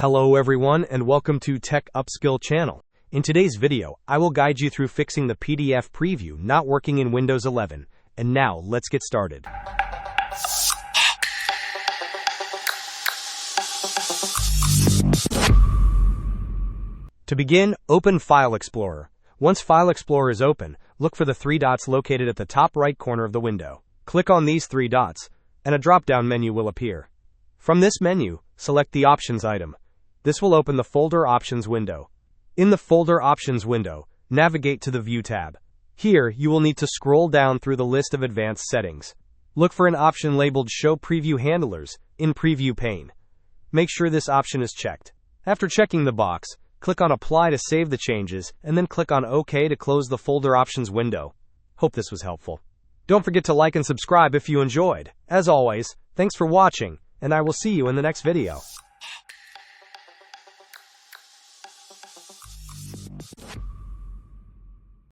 Hello everyone and welcome to Tech Upskill channel. In today's video, I will guide you through fixing the PDF preview not working in Windows 11. And now, let's get started. To begin, open File Explorer. Once File Explorer is open, look for the three dots located at the top right corner of the window. Click on these three dots, and a drop-down menu will appear. From this menu, select the Options item. This will open the Folder Options window. In the Folder Options window, navigate to the View tab. Here, you will need to scroll down through the list of advanced settings. Look for an option labeled Show Preview Handlers in Preview pane. Make sure this option is checked. After checking the box, click on Apply to save the changes, and then click on OK to close the Folder Options window. Hope this was helpful. Don't forget to like and subscribe if you enjoyed. As always, thanks for watching, and I will see you in the next video.